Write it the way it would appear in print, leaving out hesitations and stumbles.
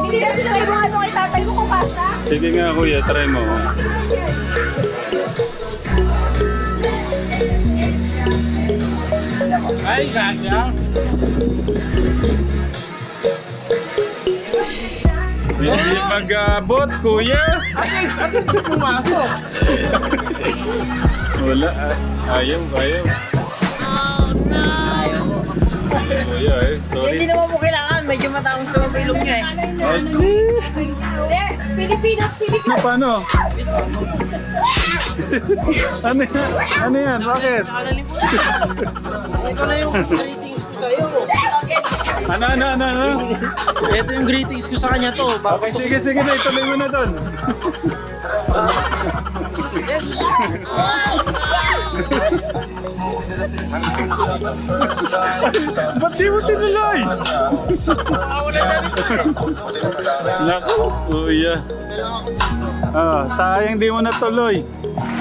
Hindi na sila yung mga ano kay tatay mo kung kasha. Sige nga kuya, try mo. Ay, kasya. Hindi mag-abot, kuya. At hindi pumasok. Wala. Ayaw. Kuya sorry. Hindi naman mo kailangan, medyo matapos naman pa ilong niya eh. Pilipino. Ano, paano? Ano yan? Bakit? Nakadali po. Ito na yung greetings ko sa'yo. Ano? Ito yung greetings ko sa kanya to. Okay, sige na. Ituloy mo na doon. Ba't di mo tinuloy? Naku, kuya. Sayang di mo natuloy.